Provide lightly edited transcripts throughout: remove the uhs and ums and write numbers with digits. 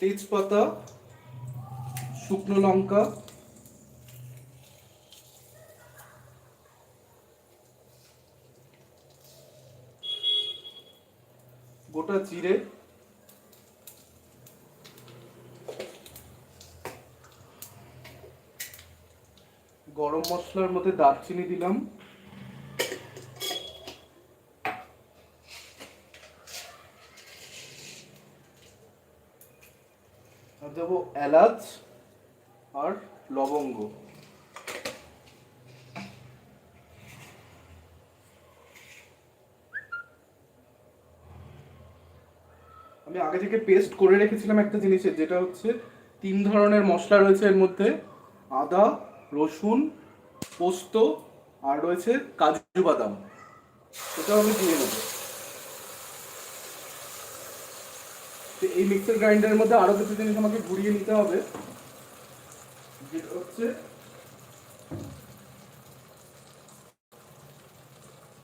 তেজপাতা, শুকনো লঙ্কা, গোটা জিরে, গরম মশলার মধ্যে দারচিনি দিলাম, আর দেবো এলাচ আর লবঙ্গ। আমি আগে থেকে পেস্ট করে রেখেছিলাম একটা জিনিসের, যেটা হচ্ছে 3 ধরনের মশলা রয়েছে এর মধ্যে: আদা, রসুন, পোস্ত, আর রয়েছে কাজু বাদাম। সেটাও আমি দিয়ে নেব। এই মিক্সার গ্রাইন্ডারের মধ্যে আরো কিছু জিনিস আমাকে ঘুরিয়ে নিতে হবে, যেটা হচ্ছে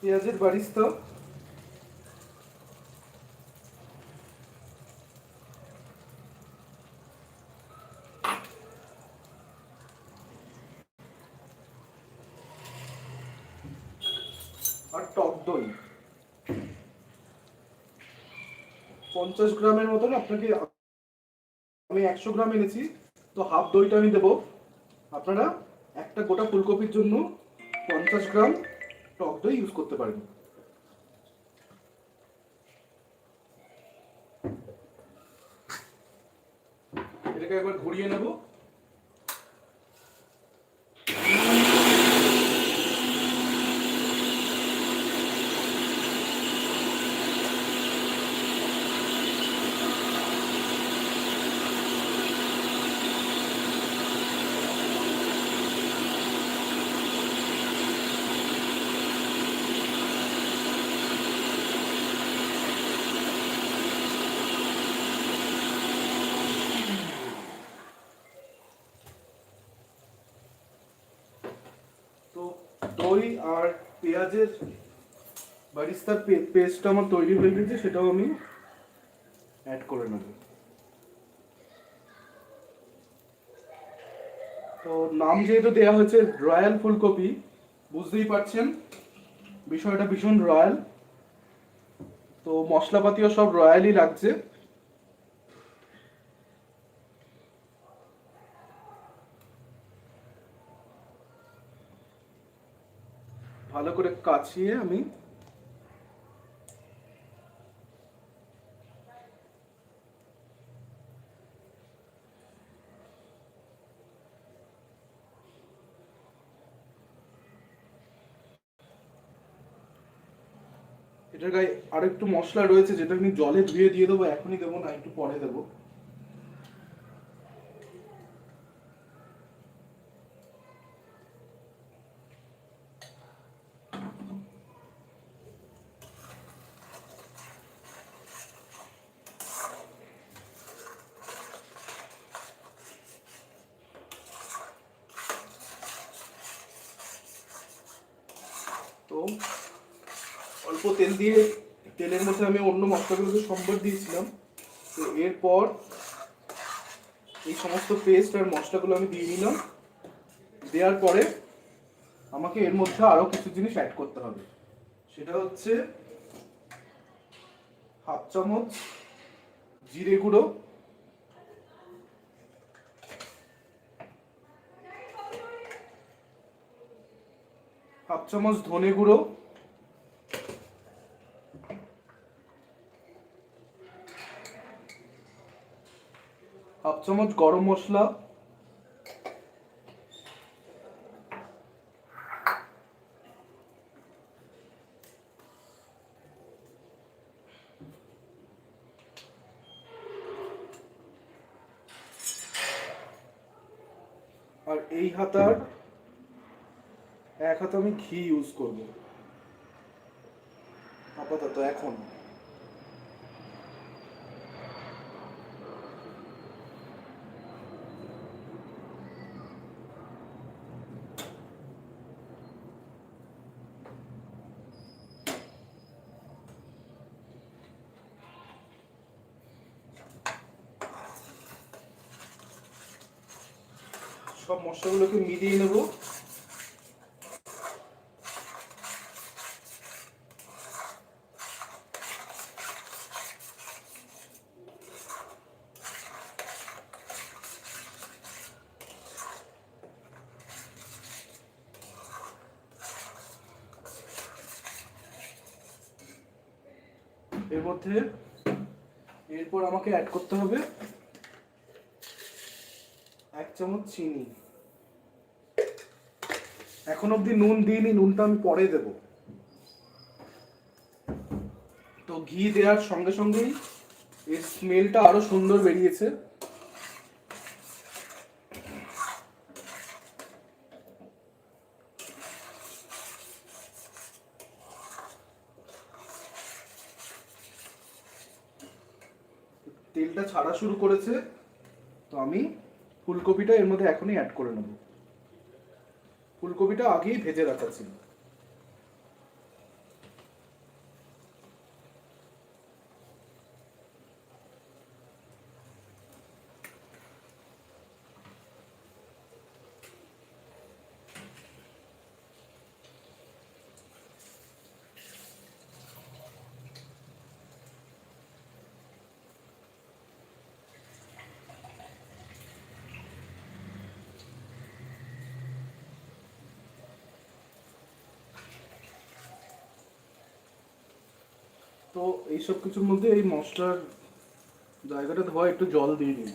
পেঁয়াজের বারিস্তা, আর টক দই 50 গ্রামের মতন। আপনাকে, আমি 100 গ্রাম এনেছি, তো হাফ দইটা আমি দেবো। আপনারা একটা গোটা ফুলকপির জন্য 50 গ্রাম টক দই ইউজ করতে পারেন। এটাকে একবার ঘুরিয়ে নেব। তো দই আর পেঁয়াজের বারিস্তার পেস্টটা আমার তৈরি হয়ে গেছে, সেটাও আমি অ্যাড করে নেব। তো নাম যেহেতু দেওয়া হয়েছে রয়্যাল ফুলকপি, বুঝতেই পারছেন বিষয়টা ভীষণ রয়্যাল। তো মশলাপাতিও সব রয়্যালই লাগছে। ভালো করে কাচিয়ে আমি এটার গায়ে আরো একটু মশলা রয়েছে, যেটা আমি জলে ধুয়ে দিয়ে দেবো, এখনই দেবো না, একটু পরে দেবো। তো অল্প তেল দিয়ে, তেলের মধ্যে আমি অন্য মশলাগুলোকে সম্বর দিয়েছিলাম। তো এরপর এই সমস্ত পেস্ট আর মশলাগুলো আমি দিয়ে নিলাম। দেওয়ার পরে আমাকে এর মধ্যে আরো কিছু জিনিস অ্যাড করতে হবে। সেটা হচ্ছে হাফ চামচ জিরে গুঁড়ো, হাফ চামচ ধনে গুঁড়ো, হাফ চামচ গরম মশলা, আর এই হাতার 1 হাতা আমি ঘি ইউজ করব আপাতত এখন। সব মশলাগুলোকে মিলিয়ে নেব। এর মধ্যে এরপর আমাকে অ্যাড করতে হবে 1 চামচ চিনি। এখন অবধি নুন দিইনি, নুনটা আমি পরে দেব। তো ঘি দেওয়ার সঙ্গে সঙ্গেই এর স্মেলটা আরো সুন্দর বেরিয়েছে। তেলটা ছাড়া শুরু করেছে, তো আমি ফুলকপিটা এর মধ্যে এখনই অ্যাড করে নেব। ফুলকপিটা আগেই ভেজে রাখা ছিল। তো এইসব কিছুর মধ্যে এই মশলার জায়গাটা ধোয়া একটু জল দিয়ে দিন।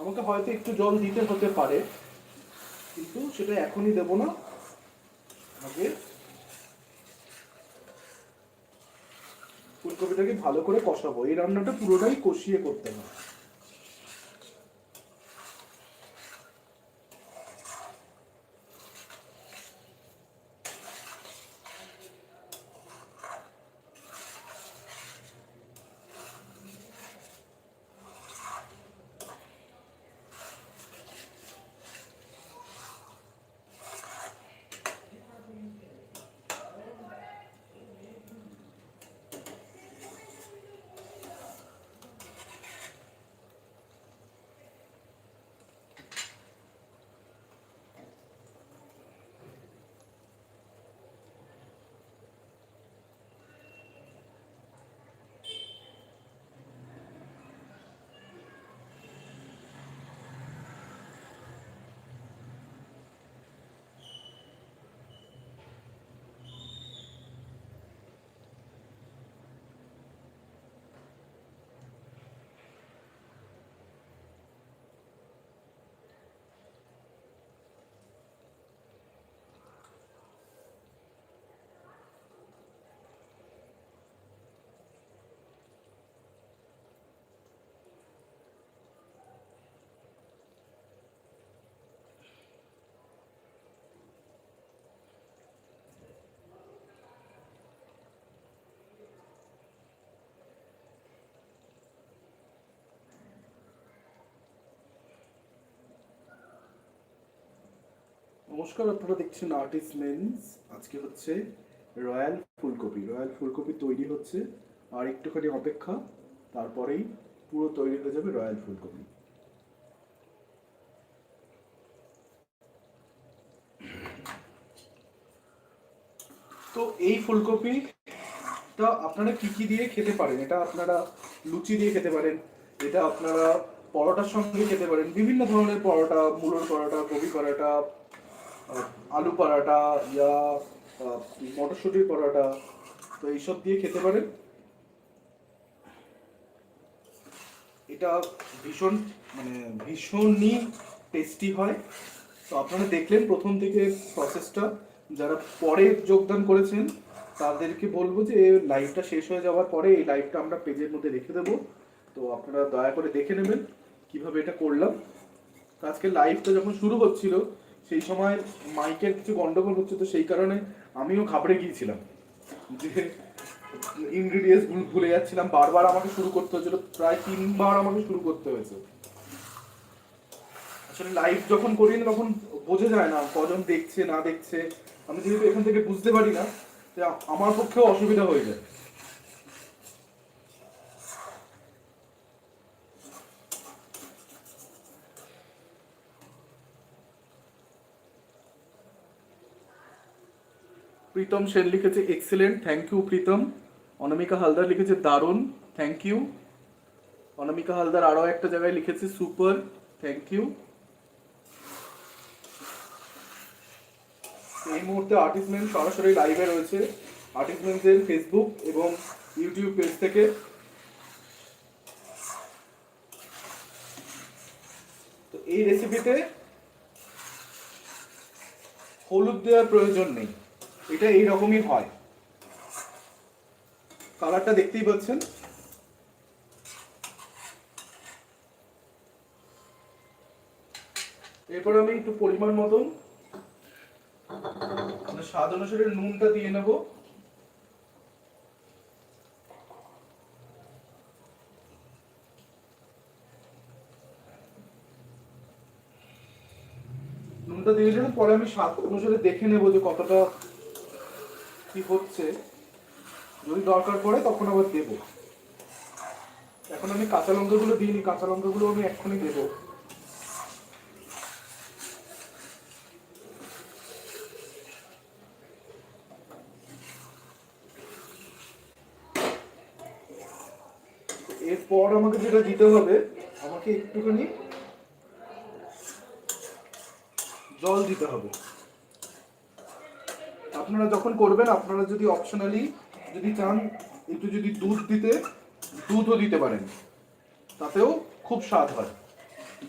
আমাকে হয়তো একটু জল দিতে হতে পারে, কিন্তু সেটা এখনই দেব না, আগে ফুলকপিটাকে ভালো করে কষাবো। এই রান্নাটা পুরোটাই কষিয়ে করতে হবে। নমস্কার, আপনারা দেখছেন আর্টিস্ট মেন্স। আজকে হচ্ছে রয়্যাল ফুলকপি। রয়্যাল ফুলকপি তৈরি হচ্ছে, আর একটুখানি অপেক্ষা, তারপরেই পুরো তৈরি হয়ে যাবে রয়্যাল ফুলকপি। তো এই ফুলকপিটা আপনারা কি কি দিয়ে খেতে পারেন? এটা আপনারা লুচি দিয়ে খেতে পারেন, এটা আপনারা পরোটার সঙ্গে খেতে পারেন, বিভিন্ন ধরনের পরোটা, মূলোর পরোটা, কবি পরোটা, আলু পরোটা, ইয়া মটরশুঁটির পরোটা, তো এইসব দিয়ে খেতে পারেন। এটা ভীষণ ভীষণই টেস্টি হয়। তো আপনারা দেখলেন প্রথম থেকে প্রসেসটা। যারা পরে যোগদান করেছেন তাদেরকে বলবো যে লাইভটা শেষ হয়ে যাওয়ার পরে এই লাইভটা আমরা পেজের মধ্যে রেখে দেবো, তো আপনারা দয়া করে দেখে নেবেন কিভাবে এটা করলাম। আজকে লাইভটা যখন শুরু হচ্ছিল সেই সময় মাইকের কিছু গন্ডগোল হচ্ছে, তো সেই কারণে আমিও ঘাবড়ে গিয়েছিলাম যে ইনগ্রিডিয়েন্টস ভুলে যাচ্ছিলাম। বারবার আমাকে শুরু করতে হয়েছিল, প্রায় 3বার আমাকে শুরু করতে হয়েছে। আসলে লাইভ যখন করি না তখন বোঝা যায় না কজন দেখছে না দেখছে। আমি যেহেতু এখান থেকে বুঝতে পারি না, আমার পক্ষেও অসুবিধা হয়ে যায়। প্রীতম সেন লিখেছে এক্সেলেন্ট, থ্যাংক ইউ প্রীতম। অনামিকা হালদার লিখেছে দারুণ, থ্যাংক ইউ। অনামিকা হালদার আরও একটা জায়গায় লিখেছে সুপার, থ্যাংক ইউ। এই মুহূর্তে আর্টিস্টমেন্ট সরাসরি লাইভে রয়েছে আর্টিস্টমেন্টের ফেসবুক এবং ইউটিউব পেজ থেকে। তো এই রেসিপিতে হলুদ দেওয়ার প্রয়োজন নেই, এটা এইরকমই হয়। কালারটা দেখতেই পাচ্ছেন। এরপর আমি একটু পরিমাণ মতন স্বাদ অনুসারে নুনটা দিয়ে নেব। নুনটা দিয়ে দেওয়ার পরে আমি স্বাদ অনুসারে দেখে নেব যে কতটা কি হচ্ছে, যদি দরকার পড়ে তখন আবার দেব। এখন আমি কাঁচা লঙ্কাগুলো দিইনি, কাঁচা লঙ্কাগুলো আমি এক্ষুনি দেবো। এরপর আমাকে যেটা দিতে হবে, আমাকে একটুখানি জল দিতে হবে। আপনারা যখন করবেন, আপনারা যদি অপশনালি যদি চান একটু যদি দুধ দিতে, দুধও দিতে পারেন, তাতেও খুব স্বাদ হয়।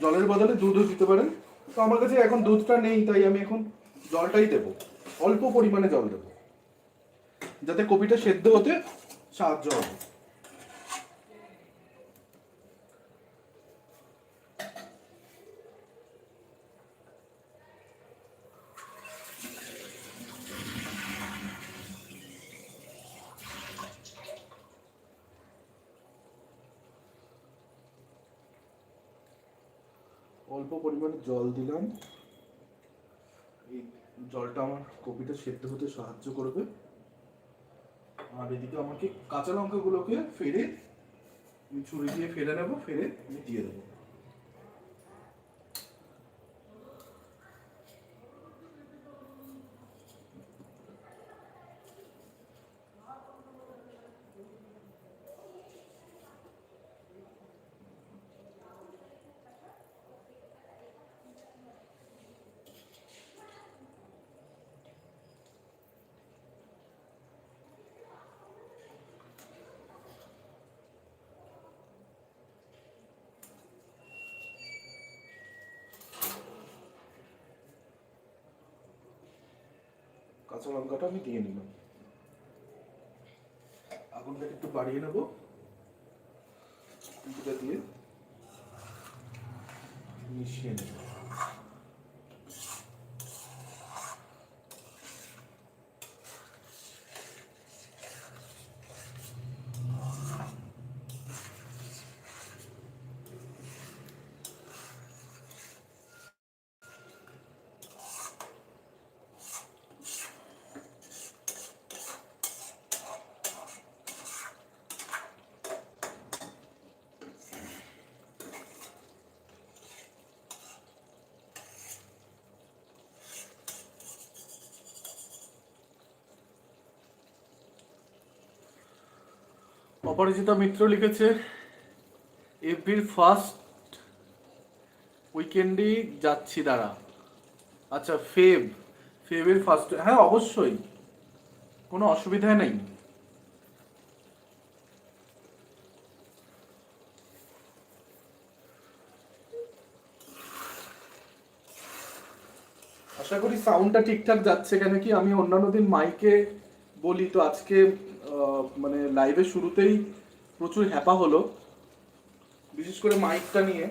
জলের বদলে দুধও দিতে পারেন। তো আমার কাছে এখন দুধটা নেই, তাই আমি এখন জলটাই দেব। অল্প পরিমাণে জল দেব, যাতে কপিটা সেদ্ধ হতে সাহায্য হবে। অল্প পরিমাণে জল দিলাম, এই জলটা আমার কপিটা সেদ্ধ হতে সাহায্য করবে। আর এদিকে আমাকে কাঁচা লঙ্কাগুলোকে ফেরে ছুরি দিয়ে ফেলে নেবো, ফেরে আমি দিয়ে দেবো। কাঁচা লঙ্কাটা আমি দিয়ে নিলাম। আগুনটাকে একটু বাড়িয়ে নেব, দিয়ে মিশিয়ে নেব। অপরাজিতা মিত্র লিখেছে এভরির ফার্স্ট উইকেন্ডেই যাচ্ছি দাঁড়া। আচ্ছা, ফেবের ফার্স্ট, হ্যাঁ অবশ্যই, কোনো অসুবিধা নেই। আশা করি সাউন্ডটা ঠিকঠাক যাচ্ছে, কেন কি আমি অন্যান্য দিন মাইকে বলি, তো আজকে মানে লাইভের শুরুতেই প্রচুর হ্যাপা হলো, বিশেষ করে মাইকটা নিয়ে।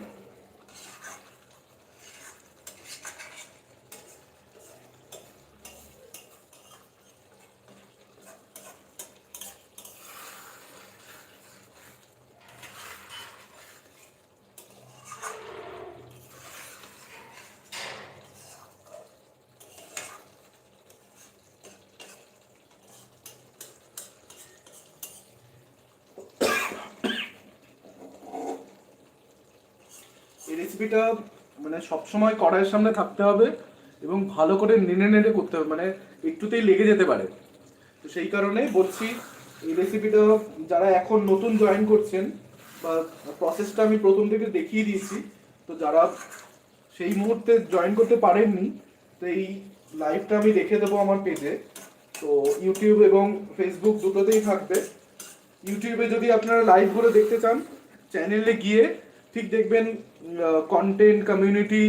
এই রেসিপিটা মানে সবসময় কড়াইয়ের সামনে থাকতে হবে এবং ভালো করে নেড়ে নেড়ে করতে হবে, মানে একটুতেই লেগে যেতে পারে। তো সেই কারণে বলছি এই রেসিপিটা যারা এখন নতুন জয়েন করছেন বা প্রসেসটা আমি প্রথম থেকে দেখিয়ে দিয়েছি, তো যারা সেই মুহূর্তে জয়েন করতে পারেননি, তো এই লাইভটা আমি রেখে দেবো আমার পেজে। তো ইউটিউব এবং ফেসবুক দুটোতেই থাকবে। ইউটিউবে যদি আপনারা লাইভগুলো দেখতে চান, চ্যানেলে গিয়ে ঠিক দেখবেন কন্টেন্ট, কমিউনিটি,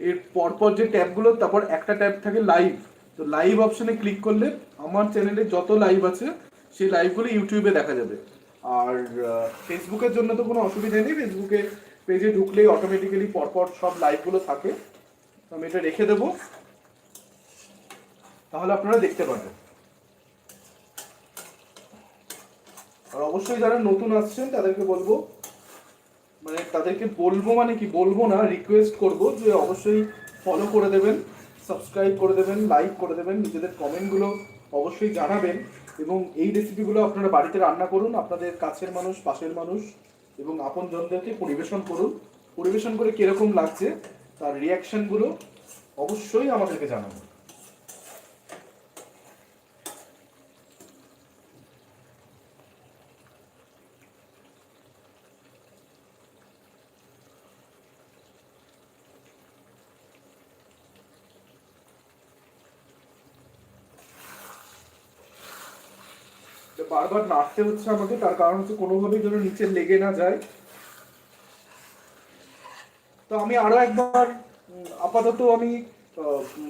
এর পরপর যে ট্যাবগুলো, তারপর একটা ট্যাব থাকে লাইভ। তো লাইভ অপশনে ক্লিক করলে আমার চ্যানেলে যত লাইভ আছে সেই লাইভগুলো ইউটিউবে দেখা যাবে। আর ফেসবুকের জন্য তো কোনো অসুবিধা নেই, ফেসবুকে পেজে ঢুকলেই অটোমেটিক্যালি পরপর সব লাইভগুলো থাকে। তো আমি এটা রেখে দেবো, তাহলে আপনারা দেখতে পাবেন। আর অবশ্যই যারা নতুন আসছেন তাদেরকে বলবো, মানে কি বলবো না, রিকোয়েস্ট করব যে অবশ্যই ফলো করে দেবেন, সাবস্ক্রাইব করে দেবেন, লাইক করে দেবেন, নিজেদের কমেন্টগুলো অবশ্যই জানাবেন। এবং এই রেসিপিগুলো আপনারা বাড়িতে রান্না করুন, আপনাদের কাছের মানুষ, পাশের মানুষ এবং আপনজনদেরকে পরিবেশন করুন। পরিবেশন করে কিরকম লাগছে তার রিয়াকশনগুলো অবশ্যই আমাদেরকে জানাবেন। বারবার নাড়তে হচ্ছে আমাকে, তার কারণ হচ্ছে কোনোভাবেই যেন নিচে লেগে না যায়। তো আমি আরো একবার আপাতত আমি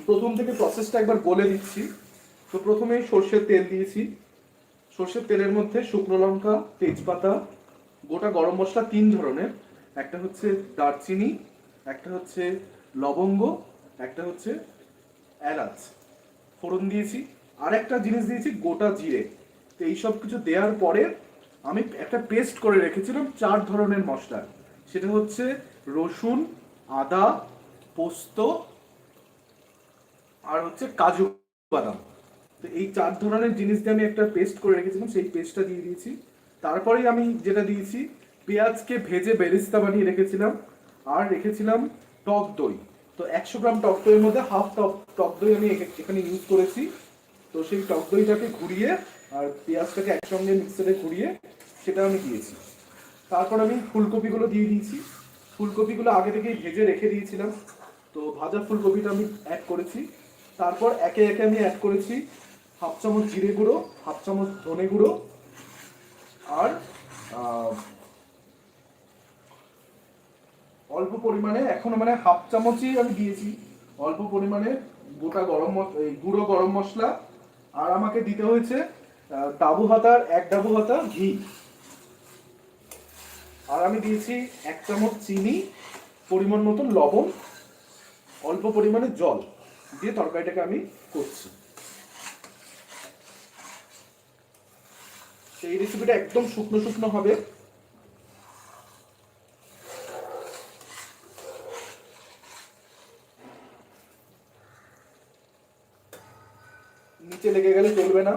প্রথম থেকে প্রসেসটা একবার বলে দিচ্ছি। তো প্রথমেই সর্ষের তেল দিয়েছি, সর্ষের তেলের মধ্যে শুকনো লঙ্কা, তেজপাতা, গোটা গরম মশলা 3 ধরনের, একটা হচ্ছে দারচিনি, একটা হচ্ছে লবঙ্গ, একটা হচ্ছে এলাচ ফোড়ন দিয়েছি, আর একটা জিনিস দিয়েছি গোটা জিরে। তো এই সব কিছু দেওয়ার পরে আমি একটা পেস্ট করে রেখেছিলাম 4 ধরনের মশলা। সেটা হচ্ছে রসুন, আদা, পোস্ত আর হচ্ছে কাজু বাদাম। তো এই 4 ধরনের জিনিস দিয়ে আমি একটা পেস্ট করে রেখেছিলাম, সেই পেস্টটা দিয়ে দিয়েছি। তারপরেই আমি যেটা দিয়েছি, পেঁয়াজকে ভেজে বেরেস্তা বানিয়ে রেখেছিলাম, আর রেখেছিলাম টক দই। তো 100 গ্রাম টক দইয়ের মধ্যে হাফ টক দই আমি এখানে ইউজ করেছি। তো সেই টক দইটাকে ঘুরিয়ে আর পেঁয়াজটাকে একসঙ্গে মিক্সারে ঘুরিয়ে সেটা আমি দিয়েছি। তারপর আমি ফুলকপিগুলো দিয়ে দিয়েছি। ফুলকপিগুলো আগে থেকেই ভেজে রেখে দিয়েছিলাম, তো ভাজা ফুলকপিটা আমি অ্যাড করেছি। তারপর একে একে আমি অ্যাড করেছি হাফ চামচ জিরে গুঁড়ো, হাফ চামচ ধনে গুঁড়ো, আর অল্প পরিমাণে, এখনো মানে হাফ চামচই আমি দিয়েছি অল্প পরিমাণে গোটা গুঁড়ো গরম মশলা। আর আমাকে দিতে হয়েছে এক ডাবু হাতা ঘি। আর আমি দিয়েছি 1 চামচ চিনি, পরিমাণ মতন লবণ, অল্প পরিমাণে জল দিয়ে তরকারিটাকে আমি করছি। এই রেসিপিটা একদম শুকনো শুকনো হবে। নিচে লেগে গেলে চলবে না।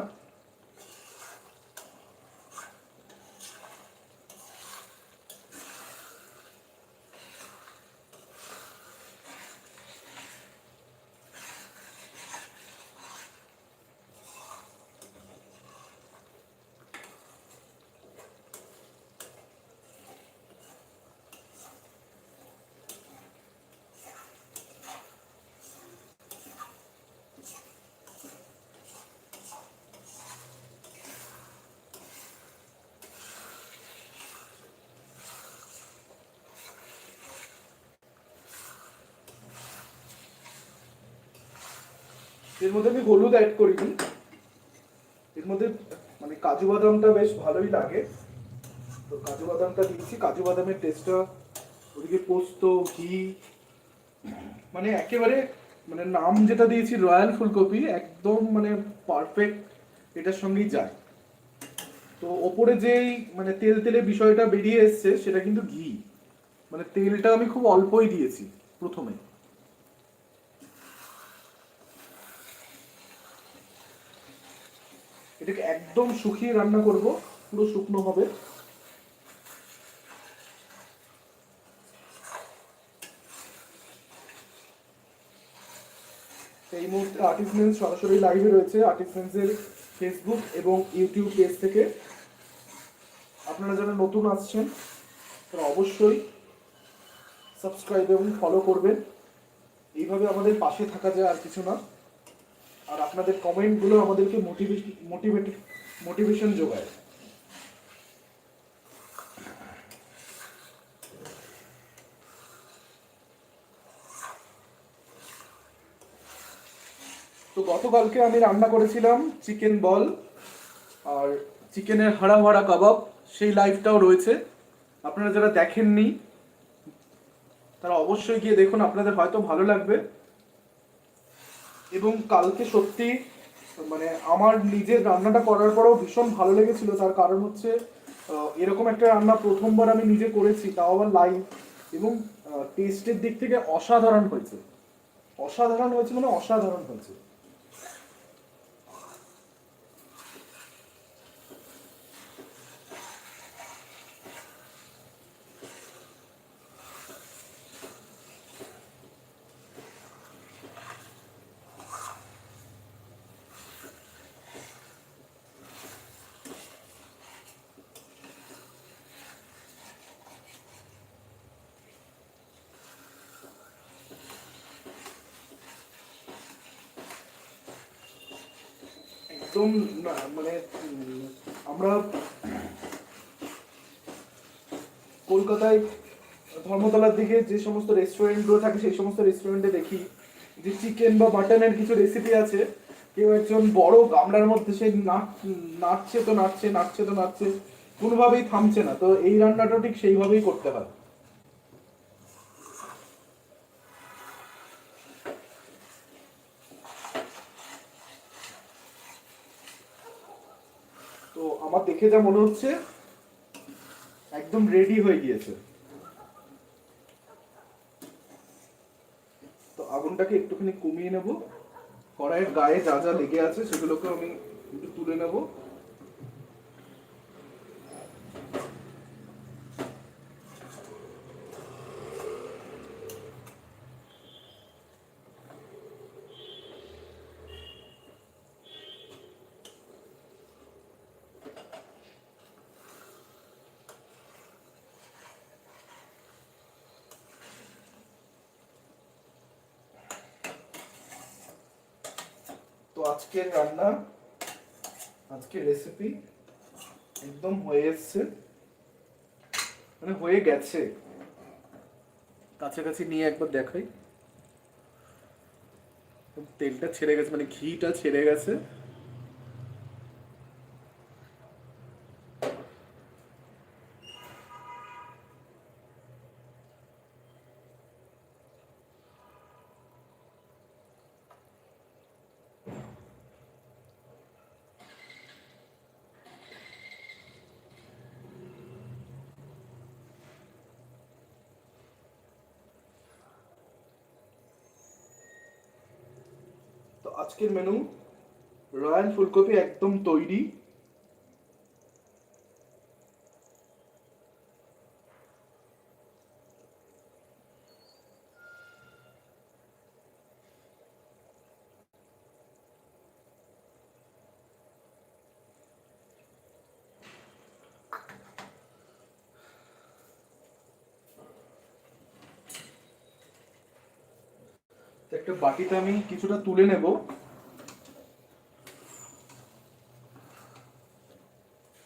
এর মধ্যে আমি হলুদ অ্যাড করিনি, এর মধ্যে মানে কাজু বাদামটা বেশ ভালোই লাগে, তো কাজু বাদামটা দিচ্ছি। কাজু বাদামের টেস্টটা, ওদিকে পোস্ত, ঘি, মানে একেবারে, মানে নাম যেটা দিয়েছি রয়্যাল ফুলকপি, একদম মানে পারফেক্ট এটার সঙ্গেই যায়। তো ওপরে যেই মানে তেল তেলে বিষয়টা বেরিয়ে এসছে সেটা কিন্তু ঘি, মানে তেলটা আমি খুব অল্পই দিয়েছি প্রথমে। এটাকে একদম শুকিয়ে রান্না করব, পুরো শুকনো হবে। এই মুহূর্তে আর্টিস্ট সরাসরি লাইভে রয়েছে। আর্টিস্ট ফেসবুক এবং ইউটিউব পেজ থেকে। আপনারা যারা নতুন আসছেন তারা অবশ্যই সাবস্ক্রাইব এবং ফলো করবেন। এইভাবে আমাদের পাশে থাকা যায়, আর কিছু না। আর আপনাদের কমেন্টগুলো আমাদেরকে মোটিভেশন যোগায়। তো গতকালকে আমি রান্না করেছিলাম চিকেন বল আর চিকেনের হাড়া ভাড়া কাবাব, সেই লাইভটাও রয়েছে। আপনারা যারা দেখেননি তারা অবশ্যই গিয়ে দেখুন, আপনাদের হয়তো ভালো লাগবে। এবং কালকে সত্যি মানে আমার নিজের রান্নাটা করার পরেও ভীষণ ভালো লেগেছিল। তার কারণ হচ্ছে এরকম একটা রান্না প্রথমবার আমি নিজে করেছি, তাও আবার লাইভ, এবং টেস্টের দিক থেকে অসাধারণ হয়েছে। অসাধারণ হয়েছে মানে অসাধারণ হয়েছে। একদম মানে আমরা কলকাতায় ধর্মতলার দিকে যে সমস্ত রেস্টুরেন্টগুলো থাকে সেই সমস্ত রেস্টুরেন্টে দেখি যে চিকেন বা মাটনের কিছু রেসিপি আছে, কেউ একজন বড় গামলার মধ্যে সে নাচছে তো নাচছে, নাচছে তো নাচছে, কোনোভাবেই থামছে না। তো এই রান্নাটা ঠিক সেইভাবেই করতে হয়। তো আমার দেখে যা মনে হচ্ছে একদম রেডি হয়ে গিয়েছে। তো আগুনটাকে একটুখানি কমিয়ে নেব, কড়াইয়ের গায়ে যা যা লেগে আছে সেগুলোকে আমি একটু তুলে নেব। তো আজকের রান্না, আজকের রেসিপি একদম হয়ে এসছে, মানে হয়ে গেছে। কাছাকাছি নিয়ে একবার দেখাই। তেলটা ছেড়ে গেছে, মানে ঘিটা ছেড়ে গেছে। তো আজকের মেনু রয়্যাল ফুলকপি একদম তৈরি। তো একটা বাটিতে আমি কিছুটা তুলে নেব।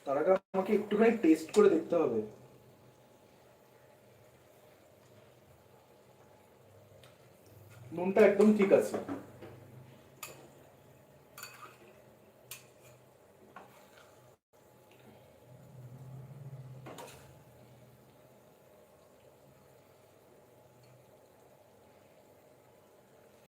তার আগে আমাকে একটুখানি টেস্ট করে দেখতে হবে। নুনটা একদম ঠিক আছে।